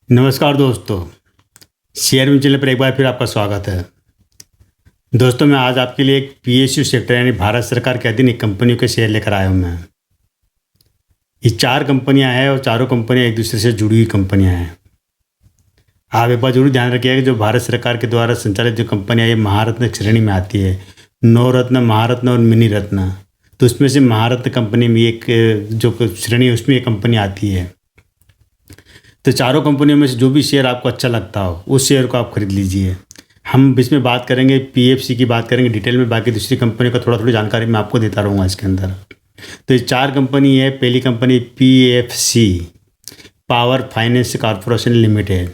नमस्कार दोस्तों, share mutual पर एक बार फिर आपका स्वागत है। दोस्तों, मैं आज आपके लिए एक पीएसयू सेक्टर यानी भारत सरकार के अधीन एक कंपनियों के शेयर लेकर आया हूँ मैं। ये 4 कंपनियाँ हैं और चारों कंपनियाँ एक दूसरे से जुड़ी हुई कंपनियाँ हैं। आप एक बार जरूर ध्यान रखिएगा कि जो भारत सरकार के द्वारा संचालित जो कंपनियाँ ये महारत्न श्रेणी में आती है, नवरत्न, महारत्न और मिनी रत्न। तो उसमें से महारत्न कंपनी में एक जो श्रेणी है उसमें ये कंपनी आती है। तो चारों कंपनियों में से जो भी शेयर आपको अच्छा लगता हो उस शेयर को आप खरीद लीजिए। हम इसमें बात करेंगे, पीएफसी की बात करेंगे डिटेल में, बाकी दूसरी कंपनियों का थोड़ी जानकारी मैं आपको देता रहूँगा इसके अंदर। तो ये 4 कंपनी है। पहली company PFC, power finance corporation limited.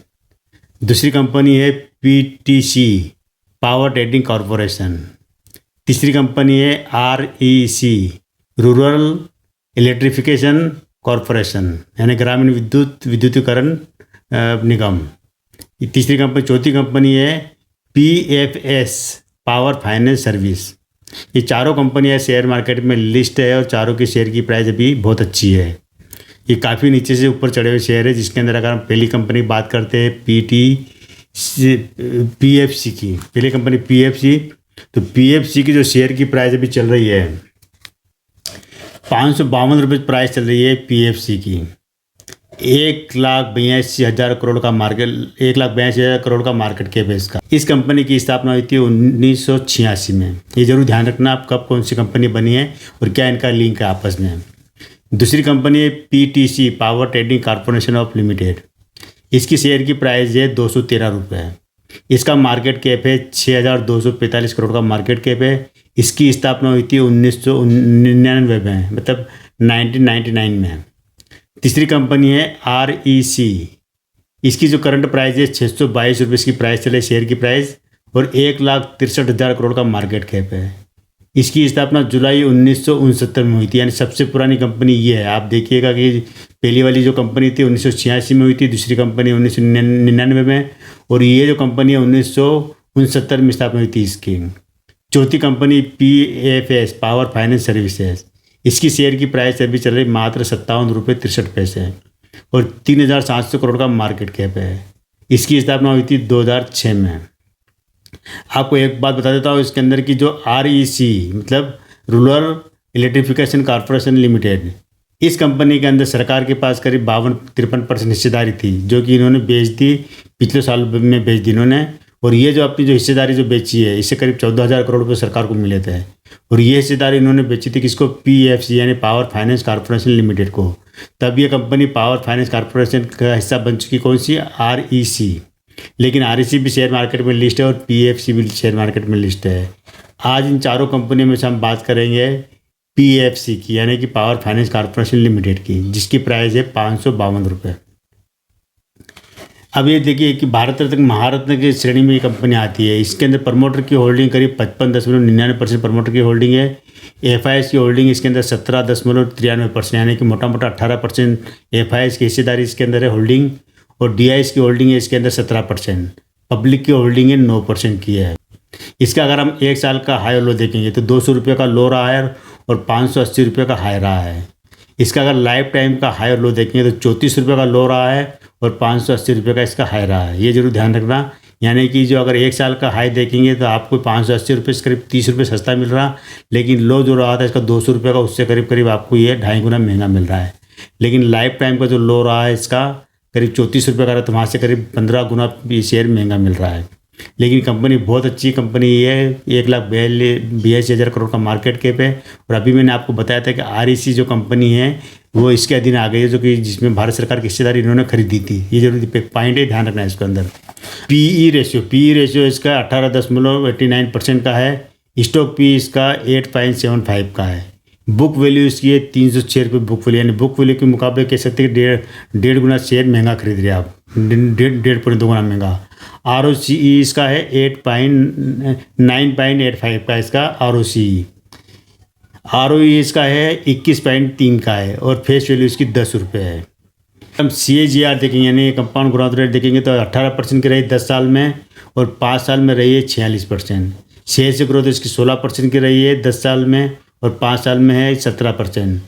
दूसरी कंपनी है पीटीसी, पावर ट्रेडिंग कॉर्पोरेशन। तीसरी कंपनी है आरईसी, रूरल इलेक्ट्रिफिकेशन कॉरपोरेशन यानी ग्रामीण विद्युतीकरण निगम। ये तीसरी कंपनी, चौथी कंपनी है पीएफएस, पावर फाइनेंस सर्विस। ये चारों कंपनियां शेयर मार्केट में लिस्ट है और चारों की शेयर की प्राइस अभी बहुत अच्छी है। ये काफ़ी नीचे से ऊपर चढ़े हुए शेयर है, जिसके अंदर अगर हम पहली कंपनी की बात करते हैं पीएफसी की, पहली कंपनी पीएफसी, तो पीएफसी की जो शेयर की प्राइस अभी चल रही है 552 रुपये प्राइस चल रही है पीएफसी की। 1,82,000 करोड़ का मार्केट, 1,82,000 करोड़ का मार्केट कैप है इसका। इस कंपनी की स्थापना हुई थी 1986 में। ये जरूर ध्यान रखना आप कब कौन सी कंपनी बनी है और क्या इनका लिंक है आपस में। दूसरी कंपनी है PTC, power trading corporation of limited. इसकी शेयर की प्राइस है 213 रुपये। इसका मार्केट कैप है 6,245 करोड़ का मार्केट कैप है। इसकी स्थापना हुई थी 1999 में, मतलब 1999 में। तीसरी कंपनी है आरईसी। इसकी जो करंट प्राइस है 622 रुपये इसकी प्राइस चले शेयर की प्राइस, और 1,63,000 करोड़ का मार्केट कैप है। इसकी स्थापना जुलाई 1969 में हुई थी, यानी सबसे पुरानी कंपनी ये है। आप देखिएगा कि पहली वाली जो कंपनी थी 1986 में हुई थी, दूसरी कंपनी 1999 में, और ये जो कंपनी है 1969 में स्थापना हुई थी इसकी। चौथी company PFS, power finance services. इसकी शेयर की प्राइस अभी चल रही मात्र 57 रुपये 63 पैसे और 3,700 करोड़ का मार्केट कैप है। इसकी स्थापना हुई थी 2006 में। आपको एक बात बता देता हूँ, इसके अंदर की जो आरईसी मतलब रूरल इलेक्ट्रिफिकेशन कॉर्पोरेशन लिमिटेड, इस कंपनी के अंदर सरकार के पास करीब 52-53% हिस्सेदारी थी, जो कि इन्होंने बेच दी, पिछले साल में बेच दी इन्होंने। और ये जो अपनी जो हिस्सेदारी जो बेची है, इससे करीब 14,000 करोड़ रुपये सरकार को मिले थे। और ये हिस्सेदारी इन्होंने बेची थी किसको? पीएफसी यानी पावर फाइनेंस कॉर्पोरेशन लिमिटेड को। तब ये कंपनी पावर फाइनेंस कॉर्पोरेशन का हिस्सा बन चुकी, कौन सी? आरईसी। लेकिन आरईसी भी शेयर मार्केट में लिस्ट है और पीएफसी भी शेयर मार्केट में लिस्ट है। आज इन चारों कंपनियों में से हम बात करेंगे पीएफसी की, यानी कि पावर फाइनेंस कॉर्पोरेशन लिमिटेड की, जिसकी प्राइस है 552 रुपये। अब ये देखिए कि भारत रत्न महारत्न की श्रेणी में ये कंपनी आती है। इसके अंदर प्रमोटर की होल्डिंग करीब 55.99% प्रमोटर की होल्डिंग है। एफआईएस की होल्डिंग इसके अंदर 17.93%, यानी कि मोटा मोटा 18% एफआईएस की हिस्सेदारी इसके अंदर है होल्डिंग, और डीआईएस की होल्डिंग है इसके अंदर 17%। पब्लिक की होल्डिंग है 9% की है। इसका अगर हम 1 साल का हाई और लो देखेंगे तो 200 रुपये का लो रहा है और 580 रुपये का हाई रहा है। इसका अगर लाइफ टाइम का हाई और लो देखेंगे तो 34 रुपये का लो रहा है और 580 रुपये का इसका हाई रहा है। ये जरूर ध्यान रखना, यानी कि जो अगर 1 साल का हाई देखेंगे तो आपको 580 रुपये से करीब 30 रुपये सस्ता मिल रहा, लेकिन लो जो रहा था इसका 200 रुपये का, उससे करीब करीब आपको ये 2.5 गुना महंगा मिल रहा है। लेकिन लाइफ टाइम का जो लो रहा है इसका करीब 34 रुपये का रहा, तो वहाँ से करीब 15 गुना ये शेयर महंगा मिल रहा है। लेकिन कंपनी बहुत अच्छी कंपनी है। 1,82,000 करोड़ का मार्केट कैप है। और अभी मैंने आपको बताया था कि आरईसी जो कंपनी है वो इसके अधीन आ गई है, जो कि जिसमें भारत सरकार की हिस्सेदारी इन्होंने खरीदी थी। ये जरूर पॉइंट है, ध्यान रखना है इसके अंदर। पीई रेशियो इसका 18.89% का है। स्टॉक पी इसका 8.75 का है। बुक वैल्यू इसकी है 306 रुपये बुक वैल्यू, यानी बुक वैल्यू के मुकाबले कह सकते हैं कि 1.5 गुना शेयर महंगा खरीद रहे आप, 1.5 गुना महंगा। आरओसीई इसका है 9.85 का इसका आरओसीई। आरओई इसका है 21.3 का है और फेस वैल्यू इसकी 10 रुपये है। हम CAGR देखेंगे यानी कंपाउंड ग्रोथ रेट देखेंगे तो 18% की रही 10 साल में और 5 साल में रही है 46%। शेयर से ग्रोथ इसकी 16% की रही है 10 साल में और 5 साल में है 17%।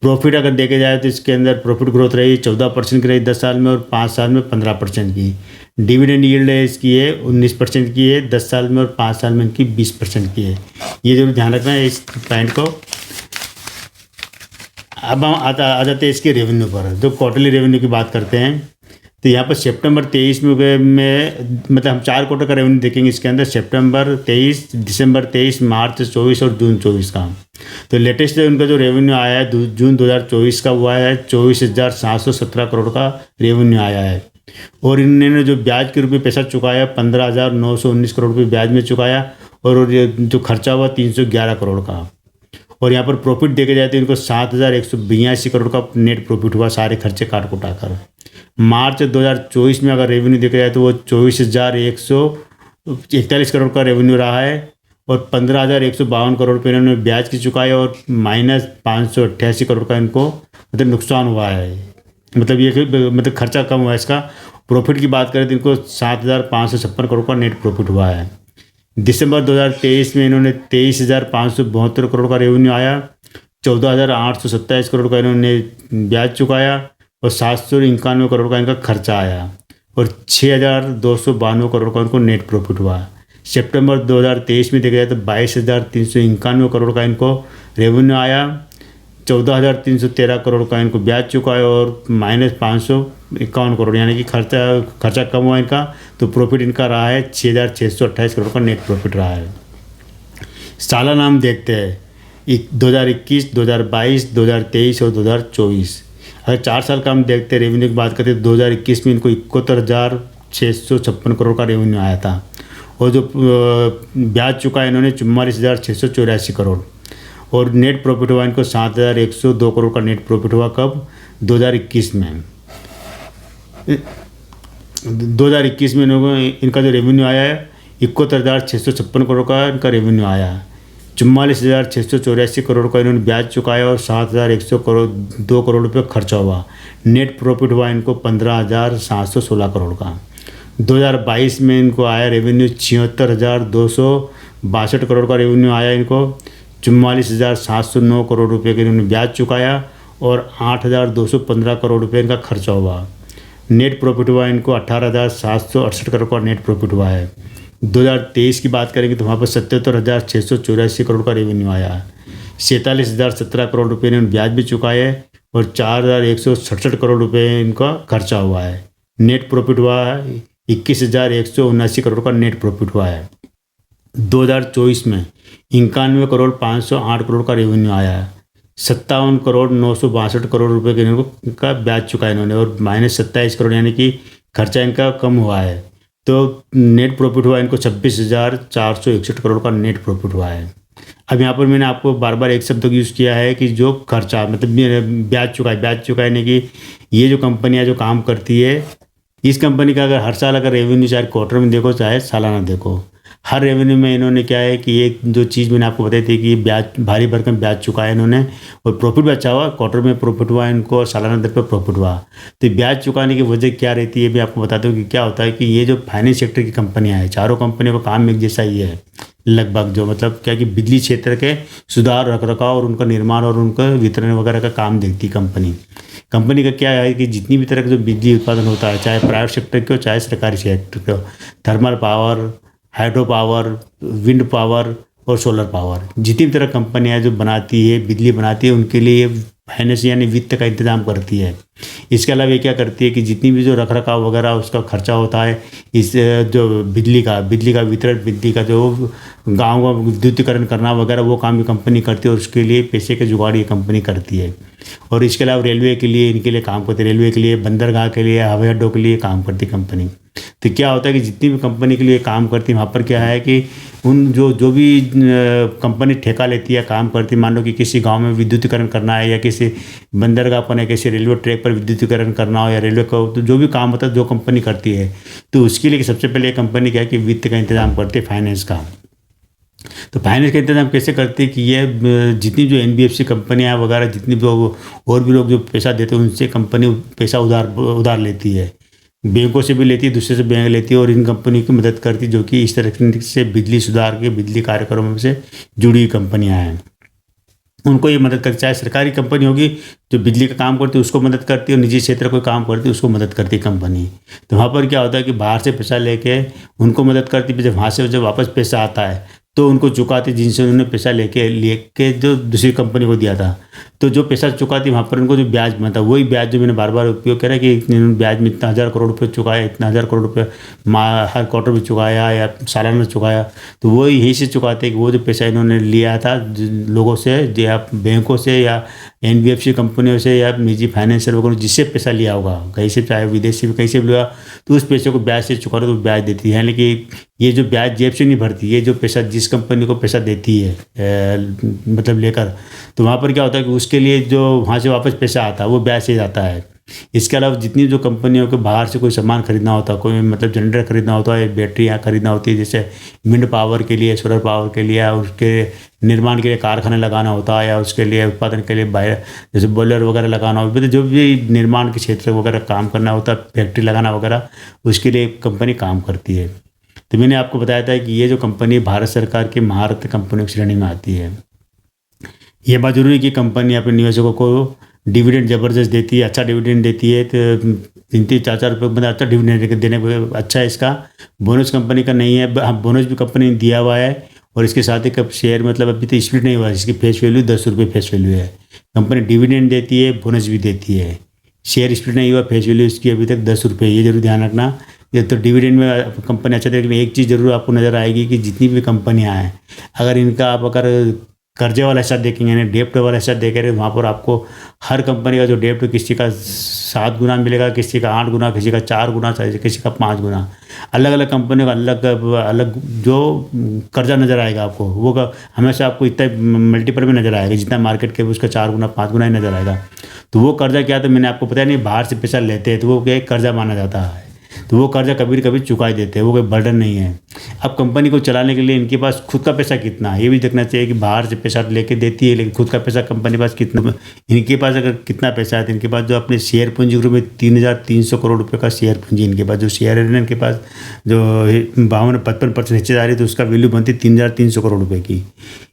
प्रॉफिट अगर देखे जाए तो इसके अंदर प्रॉफिट ग्रोथ रही 14% की रही 10 साल में, और 5 साल में 15% की। डिविडेंड यील्ड है इसकी है 19% की है 10 साल में, और 5 साल में इनकी 20% की है। ये जरूर ध्यान रखना है इस पॉइंट को। अब हम आ जाते हैं इसके रेवेन्यू पर। जो क्वार्टरली रेवेन्यू की बात करते हैं तो यहाँ पर सितंबर 23 में मतलब हम 4 क्वार्टर का रेवेन्यू देखेंगे इसके अंदर, सितंबर 23, दिसंबर 23, मार्च 24 और जून 24 का। तो लेटेस्ट उनका जो रेवेन्यू आया है जून 2024 का हुआ है 24,717 करोड़ का रेवेन्यू आया है। और इन्होंने जो ब्याज के रूप में पैसा चुकाया 15,919 करोड़ रुपये ब्याज में चुकाया, और जो खर्चा हुआ 311 करोड़ का। और यहाँ पर प्रॉफिट देखे जाए तो इनको 7,182 करोड़ का नेट प्रॉफिट हुआ, सारे खर्चे काट कुटाकर। मार्च 2024 में अगर रेवेन्यू देखा जाए तो वो 24,141 करोड़ का रेवेन्यू रहा है, और 15,152 करोड़ रुपये इन्होंने ब्याज की चुकाए, और -588 करोड़ का इनको मतलब नुकसान हुआ है। मतलब ये मतलब खर्चा कम हुआ है इसका। प्रॉफिट की बात करें तो इनको 7,556 करोड़ का नेट प्रॉफिट हुआ है। दिसंबर 2023 में इन्होंने 23,572 करोड़ का रेवेन्यू आया, 14,827 करोड़ का इन्होंने ब्याज चुकाया, और 791 करोड़ का इनका खर्चा आया, और 6,292 करोड़ का इनको नेट प्रॉफिट हुआ। सितंबर 2023 में देखा जाए तो 22,391 करोड़ का इनको रेवेन्यू आया, 14,313 करोड़ का इनको ब्याज चुकाया, और -551 करोड़ यानी कि खर्चा कम हुआ इनका। तो प्रॉफिट इनका रहा है 6,628 करोड़ का नेट प्रॉफिट रहा है। सालाना हम देखते हैं 2021, 2022, 2023 और 2024। अगर 4 साल का हम देखते हैं रेवेन्यू की बात करते हैं, 2021 में इनको 71,656 करोड़ का रेवेन्यू आया था, और जो ब्याज चुका है इन्होंने 44,684 करोड़, और नेट प्रॉफिट हुआ इनको 7,102 करोड़ का नेट प्रॉफिट हुआ। कब? 2021 में। 2021 में इनका जो रेवेन्यू आया है 71,656 करोड़ का इनका रेवेन्यू आया, 44,684 करोड़ का इन्होंने ब्याज चुकाया, और 7,102 करोड़ रुपये खर्चा हुआ। नेट प्रॉफिट हुआ इनको 15,716 करोड़ का। 2022 में इनको आया रेवेन्यू 76,262 करोड़ का रेवेन्यू आया इनको, 44,709 करोड़ रुपये के इन्होंने ब्याज चुकाया, और 8,215 करोड़ रुपये इनका खर्चा हुआ। नेट प्रॉफिट हुआ इनको 18,768 करोड़ का नेट प्रॉफिट हुआ है। 2023 की बात करेंगे तो वहाँ पर 77,684 करोड़ का रेवेन्यू आया, 47,017 करोड़ रुपये इन्होंने ब्याज भी चुकाए है, और 4,167 करोड़ रुपये इनका खर्चा हुआ है। नेट प्रॉफिट हुआ है 21,179 करोड़ का नेट प्रॉफिट हुआ है। 2024 में 91,508 करोड़ का रेवेन्यू आया है, 57,962 करोड़ रुपये के इनका ब्याज चुका इन्होंने, और -27 करोड़ यानी कि खर्चा इनका कम हुआ है। तो नेट प्रॉफिट हुआ इनको 26,461 करोड़ का नेट प्रॉफिट हुआ है। अब यहाँ पर मैंने आपको बार बार एक शब्द यूज़ किया है कि जो खर्चा मतलब ब्याज चुका यानी कि ये जो कंपनियाँ जो काम करती है, इस कंपनी का अगर हर साल अगर रेवेन्यू चाहे क्वार्टर में देखो चाहे सालाना देखो, हर रेवेन्यू में इन्होंने क्या है कि एक जो चीज़ मैंने आपको बताई थी कि ब्याज भारी भरकम ब्याज चुकाया इन्होंने, और प्रॉफिट भी अच्छा हुआ, क्वार्टर में प्रॉफिट हुआ इनको, और सालाना दर पर प्रॉफिट हुआ। तो ब्याज चुकाने की वजह क्या रहती है भी आपको बताता हूँ कि क्या होता है कि ये जो फाइनेंस सेक्टर की कंपनियाँ हैं, चारों कंपनियों का काम एक जैसा ही है लगभग, जो मतलब क्या कि बिजली क्षेत्र के सुधार रखरखाव और उनका निर्माण और उनका वितरण वगैरह का काम देखती कंपनी का क्या है कि जितनी भी तरह का जो बिजली उत्पादन होता है, चाहे प्राइवेट सेक्टर के हो चाहे सरकारी सेक्टर के हो, thermal power, hydro power, wind power और सोलर पावर, जितनी भी तरह कंपनियाँ जो बनाती है बिजली बनाती है, उनके लिए फाइनेंस यानी वित्त का इंतजाम करती है। इसके अलावा ये क्या करती है कि जितनी भी जो रखरखाव वगैरह उसका खर्चा होता है, इस जो बिजली का वितरण, बिजली का जो गाँव का विद्युतीकरण करना वगैरह, वो काम भी कंपनी करती है, और उसके लिए पैसे के जुगाड़ ये कंपनी करती है। और इसके अलावा रेलवे के लिए इनके लिए काम करती है, रेलवे के लिए, बंदरगाह के लिए, हवाई अड्डों के लिए काम करती कंपनी। तो क्या होता है कि जितनी भी कंपनी के लिए काम करती है, वहाँ पर क्या है कि उन जो भी कंपनी ठेका लेती है काम करती है, मान लो कि किसी गांव में विद्युतीकरण करना है, या किसी बंदरगाह पर, या किसी रेलवे ट्रैक पर विद्युतीकरण करना हो, या रेलवे का, तो जो भी काम होता है जो कंपनी करती है, तो उसके लिए सबसे पहले कंपनी क्या है कि वित्त का इंतजाम करती है, फाइनेंस का। तो फाइनेंस का इंतजाम कैसे करती है कि ये जितनी जो NBFC कंपनियाँ वगैरह, जितनी भी और भी लोग जो पैसा देते हैं, उनसे कंपनी पैसा उधार लेती है, बैंकों से भी लेती है, दूसरे से बैंक लेती है, और इन कंपनी की मदद करती है, जो कि इस तरह से बिजली सुधार के बिजली कार्यक्रमों से जुड़ी हुई कंपनियाँ हैं। उनको ये मदद करती, चाहे सरकारी कंपनी होगी जो बिजली का काम करती है उसको मदद करती है, और निजी क्षेत्र कोई काम करती है उसको मदद करती है कंपनी। तो वहाँ पर क्या होता है कि बाहर से पैसा लेके उनको मदद करती है, जब वहाँ से जब वापस पैसा आता है तो उनको चुकाती, जिनसे उन्होंने पैसा लेके जो दूसरी कंपनी को दिया था। तो जो पैसा चुकाती वहाँ पर उनको जो ब्याज मिलता है, वही ब्याज जो मैंने बार बार उपयोग करा कि इन्होंने ब्याज में इतना 1000 करोड़ रुपये चुकाया, इतना 1000 करोड़ रुपये हर क्वार्टर में चुकाया या सालाना चुकाया। तो वो यही से चुकाते हैं कि वो जो पैसा इन्होंने लिया था लोगों से या बैंकों से या एनबीएफसी कंपनियों से या निजी फाइनेंशियल वगैरह जिससे पैसा लिया होगा, कहीं से चाहे विदेश से भी कहीं से भी लिया, तो उस पैसे को ब्याज से चुका तो ब्याज देती है। लेकिन ये जो ब्याज जेब से नहीं भरती, ये जो पैसा जिस कंपनी को पैसा देती है मतलब लेकर, तो वहाँ पर क्या होता है कि उसके लिए जो वहाँ से वापस पैसा आता है वो ब्याज से जाता है। इसके अलावा जितनी जो कंपनियों को बाहर से कोई सामान खरीदना होता है, कोई मतलब जनरेटर खरीदना होता है, बैटरियाँ खरीदना होती है, जैसे विंड पावर के लिए, सोलर पावर के लिए, या उसके निर्माण के लिए कारखाने लगाना होता है, या उसके लिए उत्पादन के लिए बाहर जैसे बॉयलर वगैरह लगाना होता है, जो भी निर्माण के क्षेत्र वगैरह काम करना होता है, फैक्ट्री लगाना वगैरह, उसके लिए कंपनी काम करती है। तो मैंने आपको बताया था कि ये जो कंपनी भारत सरकार की महारत्न कंपनियों की श्रेणी में आती है। ये बात जरूरी है कि कंपनी अपने निवेशकों को डिविडेंड ज़बरदस्त देती है, अच्छा डिविडेंड देती है। तो 3-4 रुपये मतलब अच्छा डिविडेंड देने पर अच्छा है इसका। बोनस कंपनी का नहीं है, हाँ बोनस भी कंपनी ने दिया हुआ है, और इसके साथ ही कब शेयर मतलब अभी तो स्प्लिट नहीं हुआ है, इसकी फेस वैल्यू 10 रुपये फेस वैल्यू है। कंपनी डिविडेंड देती है, बोनस भी देती है, शेयर स्प्लिट नहीं हुआ, फेस वैल्यू इसकी अभी तक 10 रुपये, ये जरूर ध्यान रखना। ये तो डिविडेंड में कंपनी अच्छा देगी, लेकिन एक चीज़ जरूर आपको नज़र आएगी कि जितनी भी कंपनियां हैं, अगर इनका आप अगर कर्जे वाला हिस्सा देखेंगे, यानी डेप्ट वाला हिस्सा देखे रहे, वहाँ पर आपको हर कंपनी का जो डेप्ट किसी का 7 गुना मिलेगा, किसी का 8 गुना, किसी का 4 गुना, किसी का 5 गुना, अलग अलग कंपनियों का अलग अलग जो कर्जा नज़र आएगा आपको, वो हमेशा आपको इतना मल्टीपल में नज़र आएगा, जितना मार्केट के उसका 4 गुना 5 गुना ही नज़र आएगा। तो वो कर्जा क्या, तो मैंने आपको बताया नहीं, बाहर से पैसा लेते हैं तो वो क्या एक कर्जा माना जाता है, तो वो कर्जा कभी कभी चुका देते हैं, वो कोई बर्डन नहीं है। अब कंपनी को चलाने के लिए इनके पास खुद का पैसा कितना है ये भी देखना चाहिए कि बाहर से पैसा लेके देती है, लेकिन खुद का पैसा कंपनी के पास कितना, इनके पास अगर कितना पैसा है तो इनके पास जो अपने शेयर पूंजी ग्रुप में 3300 करोड़ रुपये का शेयर पूंजी, इनके पास जो शेयर है इनके पास जो 52-55% हिस्सेदारी, तो उसका वैल्यू बनती है 3300 करोड़ रुपये की।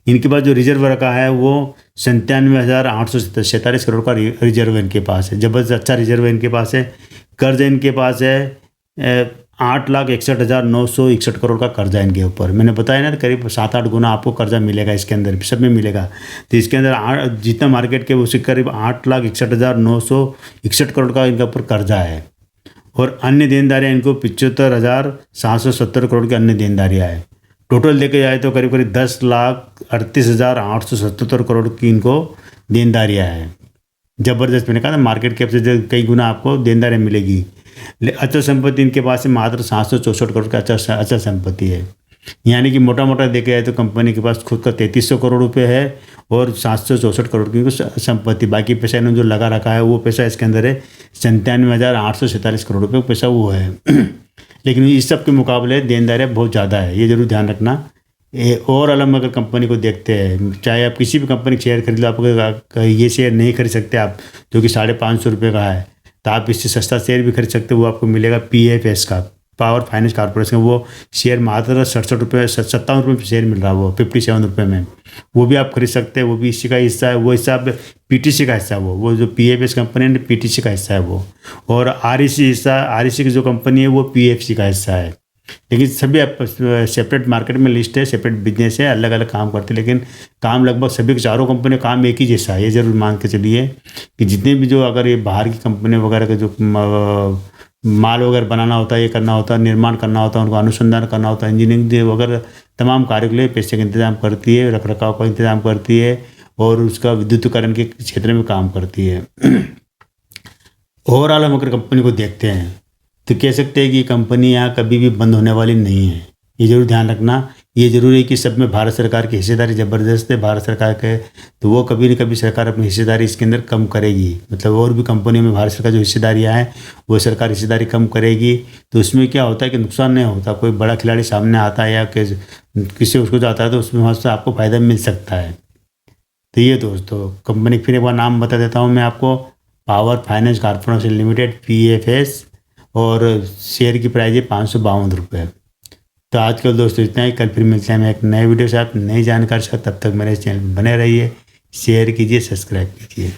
इनके पास जो रिजर्व रखा है वो 97,847 करोड़ का रिजर्व इनके पास है, जबरदस्त अच्छा रिजर्व इनके पास है। कर्ज इनके पास है 8,61,961 करोड़ का कर्जा इनके ऊपर, मैंने बताया ना, करीब 7-8 गुना आपको कर्जा मिलेगा इसके अंदर, सब में मिलेगा। तो इसके अंदर जितना मार्केट के उससे करीब 8,61,961 करोड़ का इनके ऊपर कर्जा है, और अन्य देनदारियाँ इनको 75,770 करोड़ की अन्य देनदारियाँ है। टोटल देखे जाए तो करीब करीब 10,38,877 करोड़ की इनको देनदारियाँ है। जबरदस्त, मैंने कहा था मार्केट कैप से कई गुना आपको देनदारियाँ मिलेगी। अचल संपत्ति इनके पास से मात्र 764 करोड़ का अचल संपत्ति है, यानी कि मोटा मोटा देखे जाए तो कंपनी के पास खुद का 3300 करोड़ रुपए है और 764 करोड़ की संपत्ति, बाकी पैसा इन्होंने जो लगा रखा है वो पैसा इसके अंदर है 97,847 करोड़ रुपये पैसा वो है। लेकिन इस सब के मुकाबले देनदारियाँ बहुत ज़्यादा है, ये जरूर ध्यान रखना। और अलग अगर कंपनी को देखते हैं, चाहे आप किसी भी कंपनी के शेयर खरीद लो, आप ये शेयर नहीं खरीद सकते आप जो कि 550 रुपये का है, तो आप इससे सस्ता शेयर भी खरीद सकते हो, वो आपको मिलेगा PFS का, पावर फाइनेंस कॉर्पोरेशन, वो शेयर मात्र 67 रुपये 57 रुपये शेयर मिल रहा है, वो 57 रुपये में, वो भी आप खरीद सकते हैं, वो भी इसी का हिस्सा है। वो हिस्सा आप PTC का हिस्सा है, वो जो PFS कंपनी है PTC का हिस्सा है वो, और REC हिस्सा, REC की जो कंपनी है वो PFC का हिस्सा है। लेकिन सभी सेपरेट मार्केट में लिस्ट है, सेपरेट बिजनेस है, अलग अलग काम करते हैं, लेकिन काम लगभग सभी चारों कंपनी काम एक ही जैसा है। ये जरूर मान के चलिए कि जितने भी जो अगर ये बाहर की कंपनी वगैरह का जो माल वगैरह बनाना होता है, ये करना होता है, निर्माण करना होता है, उनको अनुसंधान करना होता है, इंजीनियरिंग वगैरह तमाम कार्य के लिए पैसे का इंतजाम करती है, रख रखाव का इंतजाम करती है, और उसका विद्युतीकरण के क्षेत्र में काम करती है। ओवरऑल हम अगर कंपनी को देखते हैं तो कह सकते हैं कि कंपनी यहाँ कभी भी बंद होने वाली नहीं है, ये जरूर ध्यान रखना। ये जरूरी है कि सब में भारत सरकार की हिस्सेदारी ज़बरदस्त है, भारत सरकार के, तो वो कभी न कभी सरकार अपनी हिस्सेदारी इसके अंदर कम करेगी, मतलब और भी कंपनियों में भारत सरकार जो हिस्सेदारियाँ हैं वो सरकार हिस्सेदारी कम करेगी, तो उसमें क्या होता है कि नुकसान नहीं होता। कोई बड़ा खिलाड़ी सामने आता है या किसी उसको जाता है तो उसमें वहाँ से आपको फ़ायदा मिल सकता है। तो ये दोस्तों कंपनी फिर एक बार नाम बता देता हूँ मैं आपको, power finance corporation limited PFS, और शेयर की प्राइस है 552 रुपये। तो आजकल दोस्तों इतना ही, कल फिर मिलते हैं मैं एक नए वीडियो से आप नई जानकारी के साथ, तब तक मेरे चैनल पर बने रहिए। शेयर कीजिए, सब्सक्राइब कीजिए।